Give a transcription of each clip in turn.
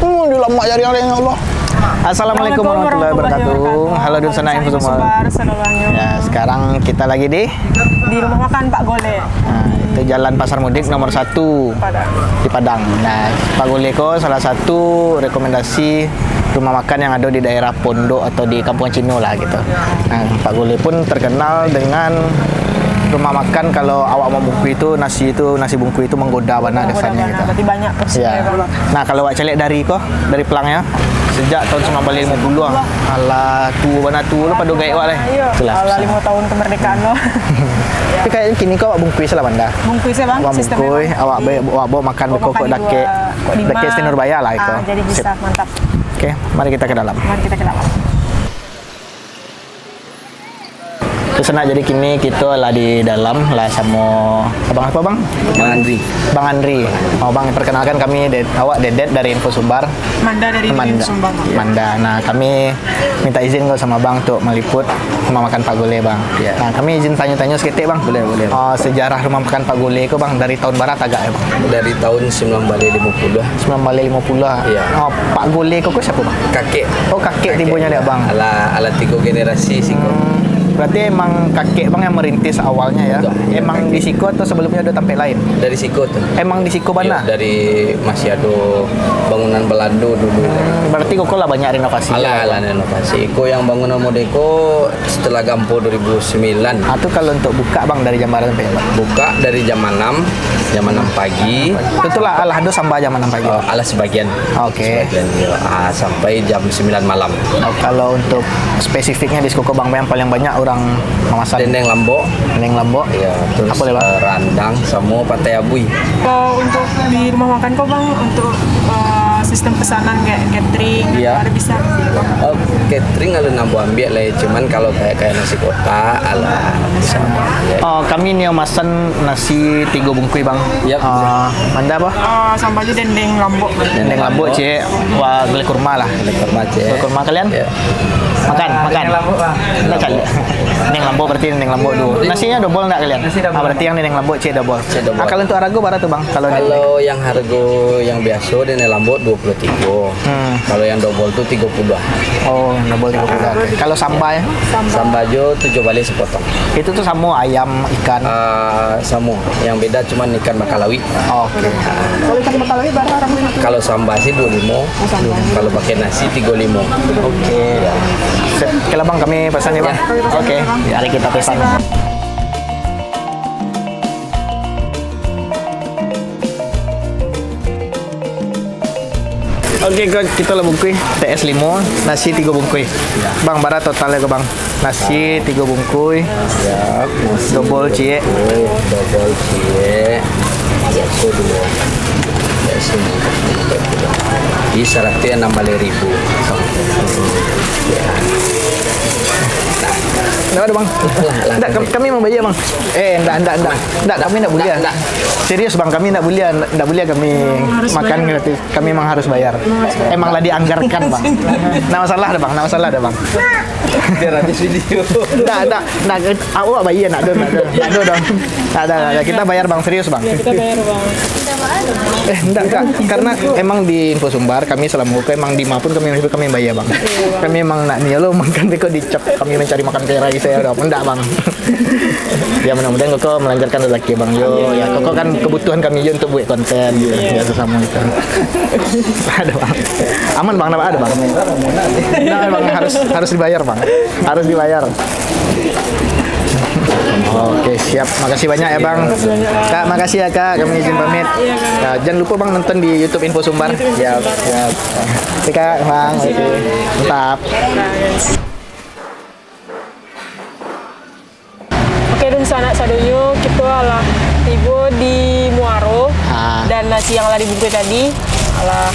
Di lemak jari yang lain, ya Allah. Assalamualaikum warahmatullahi wabarakatuh. Halo Dun Sana Info semua. Ya, sekarang kita lagi di rumah makan Pak Gole. Nah, itu Jalan Pasar Mudik nomor 1 di Padang. Nah, Pak Gole ko salah satu rekomendasi rumah makan yang ada di daerah Pondok atau di Kampung Cino lah gitu. Nah, Pak Gole pun terkenal dengan rumah makan kalau awak mau bungku itu nasi bungku itu menggoda bana kesannya gitu. Berarti banyak porsi Ya. Nah, kalau awak celek dari pelangnya sejak tahun 1950 ah. Alah tua bana tua lu pada gaya awak lah. Itulah. Alah 5 tahun kemerdekaan lo. Tapi kayak kini kau awak bungkui salah banda. Bungkui saya bang. Awak bungkui, awak bawa makan beko kok dake Nurbaya lah itu. Jadi bisa mantap. Oke, mari kita ke dalam. Mari kita ke dalam. Terus jadi kini kita lah di dalam lah sama abang apa bang? Bang Andri. Bang Andri. Oh bang, perkenalkan kami awak Dedet dari Info Sumbar. Manda dari Info Sumbar. Manda. Nah kami minta izin kau sama bang untuk meliput rumah makan Pak Gole bang. Ya. Nah kami izin tanya-tanya sedikit bang. Boleh. Oh, sejarah rumah makan Pak Gole kau bang dari tahun barat agak ya bang? Dari tahun 1950. 1950. Iya. Oh Pak Gole kau siapa bang? Kakek. Oh kakek tibunya dia bang. Ala 3 generasi sih kok. Berarti emang kakek bang yang merintis awalnya ya? Betul. Emang di Siko atau sebelumnya ada tempat lain? Dari Siko tuh. Emang di Siko Ya, mana? dari masih ada bangunan Belanda dulu. Berarti kok lah banyak renovasi. Ala renovasi. Iko yang bangunan Modeko setelah Gampo 2009. Atau kalau untuk buka bang dari jam berapa sampai jam berapa? Buka dari jam 6 pagi. Itulah alah do sampai jam 6 pagi. Ala sebagian. Oke. Sebagian, ya. Sampai jam 9 malam. Oh, kalau untuk spesifiknya di Siko bang yang paling banyak orang memasak Dendeng Lambo. Iya. Ya, terus Apa lewat? Randang sama Patai Abui. Kalau untuk di rumah makan kok bang untuk sistem pesanan kayak catering Iya. ada bisa. Oh, catering ada nambah ambil lah, cuman kalau kayak nasi kotak ala bisa. Ya. Oh, kami nih masan nasi 3 bungkui bang. Yap. Manda apa? Sambalnya dendeng lombok. Dendeng lambu cik, wah gulai kurma lah. Gulai kurma kalian? Ya. Makan. Dendeng lambu bang. Dendeng lambu berarti dendeng lambu dulu. Nasinya double enggak kalian? Nasi double. Berarti yang dendeng lambu cik double. Double. Kalau untuk arago berapa tuh bang? Kalau yang harga yang biasa dendeng lambu 23. Kalau yang double tuh 30. Oh, double 30. Oke. Kalau sambal? Sambajo 7 balik sepotong. Itu tuh sama ayam, ikan. Samu. Yang beda cuman ikan bakalawi. Oke. Kalau ikan bakalawi berapa? Kalau sambal sih 25. Kalau pakai nasi 35. Oke. Sip. Oke lah bang, kami pesan ya bang. Oke. Mari kita pesan. Oke, kita lah bungkui TS 5, nasi 3 bungkui. Bang, barat totalnya ke bang. Nasi 3 bungkui. Siap. Double cie. Double cie. Biasa dulu. Biasa dulu. Di syaratnya 16.000. Ya. Enggak ada bang. Enggak, kami mau bayar bang. Enggak, kami enggak boleh. Serius bang, kami enggak boleh kami makan gratis. Kami memang harus bayar. Emang lah dianggarkan bang. Nah masalah ada bang. Biar habis video. Enggak. Awak bayar nak dong. Ada. Kita bayar bang, serius bang. Kita bayar bang. Enggak. Karena emang di Info Sumbar kami selama buka emang di Mapun kami bayar bang. Kami emang nak nih lo makan beko dicap kami mencari makan kera saya udah enggak bang. Ya mudah-mudahan kok melancarkan rezeki bang yo. Ya kok kan kebutuhan kami yo untuk buat konten gitu. Ya sesama itu. Ada bang. Aman bang, ada bang. Nah, bang harus dibayar bang. Harus dibayar. Oke siap, makasih banyak ya bang. Kak, makasih ya kak, kami izin pamit. Nah, jangan lupa bang nonton di YouTube Info Sumbar. Siap. Oke kak, bang. Oke. Mantap. Oke, dan sanak sadonyo kita lah tiba di Muaro dan nasi yang lah dibungkus tadi lah.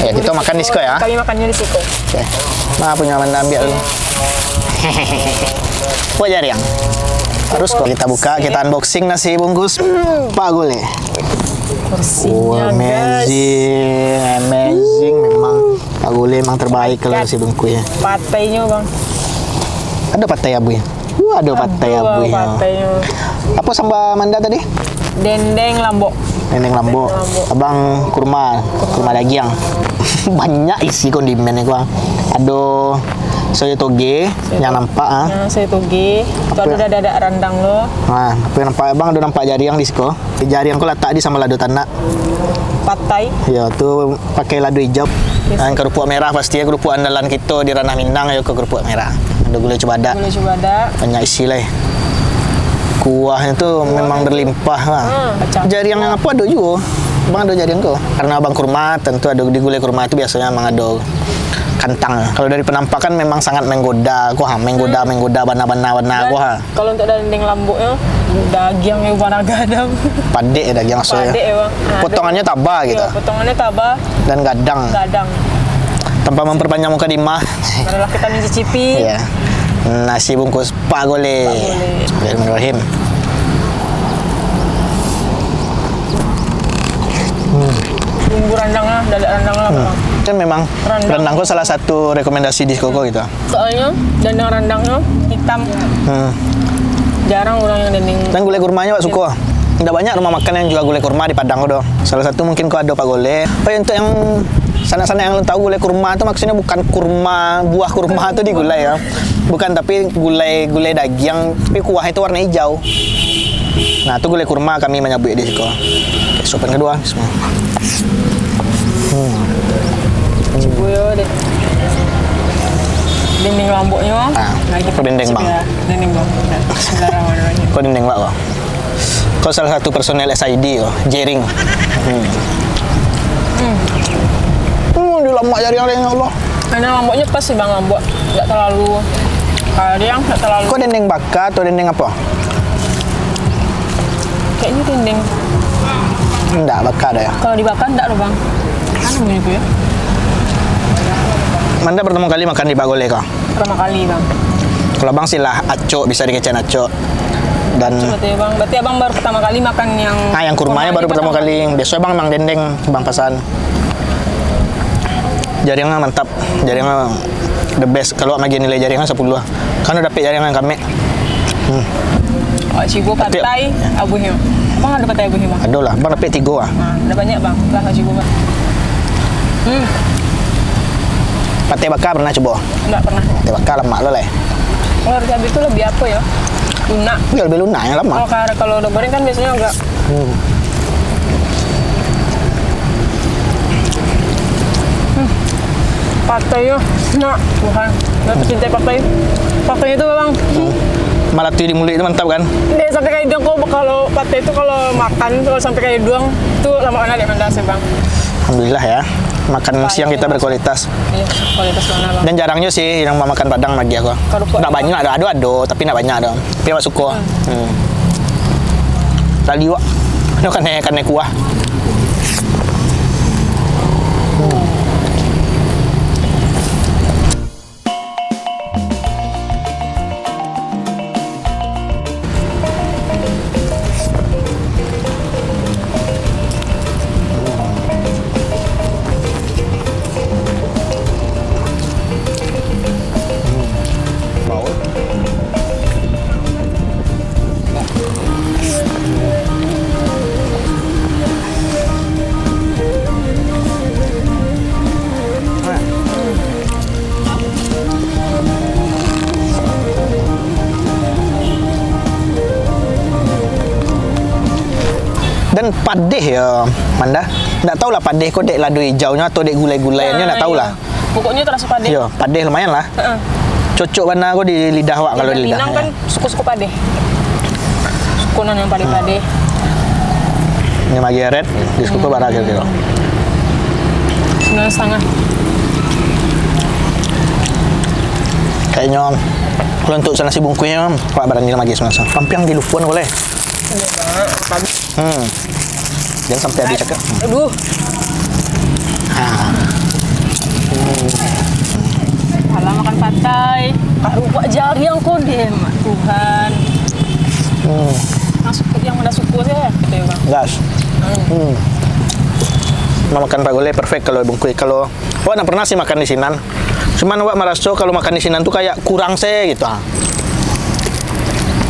Ya kita makan di Siko ya. Kami makannya di Siko. Oke. Nah punya mana ambil dulu. Apa jari yang? Terus kalau kita buka, kita unboxing nasi bungkus Pak Gole. Porsinya Amazing memang. Pak Gole memang terbaik kalau nasi bungkusnya. Patainya bang. Ada patai abu ya? Ada patai abu ya. Patainya. Apa sambal manda tadi? Dendeng lombok. Dendeng lambo. Abang kurma daging. Banyak isi kondimennya gua. Ada soyo toge yang nampak Nah, saya toge. Itu ada dada rendang lo. Nah, apa yang nampak abang ada nampak jariang di siko. Jariang ko letak di sama lado tanah. Patai. Ya, tu pakai lado hijau. Dan kerupuk merah pasti ya kerupuk andalan kita di Ranah Minang ya ke kerupuk merah. Ada gulai cubada. Boleh coba ada. Banyak isi lah. Kuahnya tuh memang berlimpah lah. Kacang. Jariang yang apa ada juga. Abang ada jariang kok. Karena abang kurma tentu ada di gulai kurma itu biasanya memang ada kentang. Kalau dari penampakan memang sangat menggoda. Menggoda warna Dan kalau untuk dendeng lambuknya daging yang warna gadang. Padek ya daging asoy. Padek ya bang. Nah, Potongannya tabah gitu. Iya, potongannya tabah Dan gadang. Tanpa memperpanjang muka dimah. Marilah kita mencicipi. Iya. Nasi bungkus Pak Gole. Bismillahirrahmanirrahim. Bumbu rendangnya, dada rendangnya bang. Kan memang rendang kok salah satu rekomendasi di Koko gitu. Soalnya dendeng rendangnya hitam. Jarang orang yang dendeng. Dan gulai kurmanya Pak suka. Tidak banyak rumah makan yang jual gulai kurma di Padang kok. Salah satu mungkin kok ada Pak Gole. Oh ya, untuk yang sana-sana yang tahu gulai kurma itu maksudnya bukan kurma, buah kurma itu digulai ya. Bukan, tapi gulai daging, tapi kuah itu warna hijau. Nah, itu gulai kurma kami menyebut di situ. Oke, sup yang kedua. Bismillah. Cibuyo deh. Dendeng lambuknya. Nah, itu dendeng bang. Dendeng bang. Bismillahirrahmanirrahim. Kok dendeng bang kok? Kau salah satu personel SID kok, Jering. Di lambak jaring ya Allah. Karena lambuknya pas sih bang, lambuk. Nggak terlalu kariang, nggak terlalu. Kok dendeng bakar atau dendeng apa? Kayaknya dendeng. Enggak, bakar dah ya. Kalau dibakar enggak loh bang. Anu gitu ya. Manda pertama kali makan di Pak Gole kah? Pertama kali bang. Kalau bang silah acok, bisa dikecen acok. Dan Berarti bang, abang baru pertama kali makan yang. yang kurmanya baru pertama kali. Biasanya bang memang dendeng, bang pesan. Jaringnya mantap, jaringnya the best. Kalau lagi nilai jaringnya 10 lah. Kan udah dapet jaringan kami. Oh, Cibo patai abuhnya. Bang ada patai abuhnya bang? Ada lah, bang dapet 3 lah. Nah, ada banyak bang, lah Cibo bang. Pate bakar pernah coba? Enggak pernah. Pate bakar lemak lo lah. Kalau cabai itu lebih apa ya? Lunak. Ini lebih lunak yang lemak. Kalau udah goreng kan biasanya agak. Patainya, nah Tuhan, nggak tercintai patai. Patainya itu bang. Malah tuh di mulut itu mantap kan? Dia sampai kayak hidung kok kalau patai itu kalau makan kalau sampai kayak hidung itu lama ada mandasi bang. Alhamdulillah ya. Makan siang kita berkualitas. Iya, kualitas mana bang? Dan jarangnya sih yang mau makan Padang lagi aku. Nggak banyak, ada, tapi nggak banyak ada. Tapi aku suka. Tadi wak, itu kan kuah. Dan padeh ya, Manda. Nggak tahu lah padeh kok dek lado hijaunya atau dek gulai-gulaiannya nggak tahu lah. Pokoknya terasa padeh. Iya, padeh lumayan lah. Cocok mana kok di lidah wak kalau di lidah. Minang kan suku-suku padeh. Sukunan yang padeh-padeh. Ini magi red, di suku barak gitu. 9,5. Kayaknya kalau untuk nasi bungkusnya Pak barangnya lagi 9,5. Pampiang di lupuan boleh. Jangan sampai habis cakap. Aduh. Alah makan patai. Kak rupa jaring kok deh, Tuhan. Masuk yang mana suku saya gitu ya bang. Gas. Mau makan Pak Gole perfect kalau bungkus. Kalau wak nggak pernah sih makan di Sinan. Cuman wak merasa kalau makan di Sinan tuh kayak kurang sih gitu.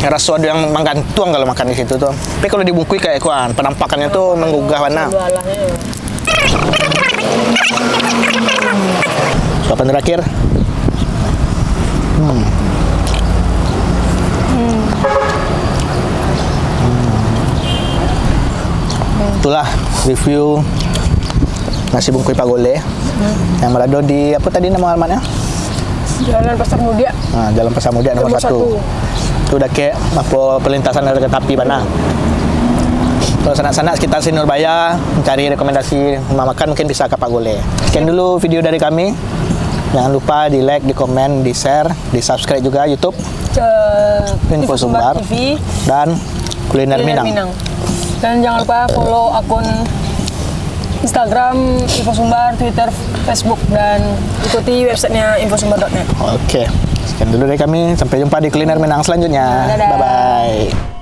Rasa ada yang menggantung kalau makan di situ tuh. Tapi kalau dibungkui kayak kuan, penampakannya tuh menggugah warna. Jualannya. Suapan terakhir. Itulah review nasi bungkui pagole yang berada di apa tadi nama alamatnya? Jalan Pasar Muda. Nah, Jalan Pasar Muda nomor 1. Itu udah kayak apa perlintasan dari kereta api mana. Kalau sana-sana sekitar sini Nurbaya mencari rekomendasi rumah makan mungkin bisa ke Pagole. Sekian dulu video dari kami. Jangan lupa di like, di komen, di share, di subscribe juga YouTube Info Sumbar TV dan Kuliner Minang. Dan jangan lupa follow akun Instagram Info Sumbar, Twitter, Facebook, dan ikuti websitenya infosumbar.net. Oke, sekian dulu dari kami. Sampai jumpa di Kuliner Minang selanjutnya. Dadah. Bye-bye.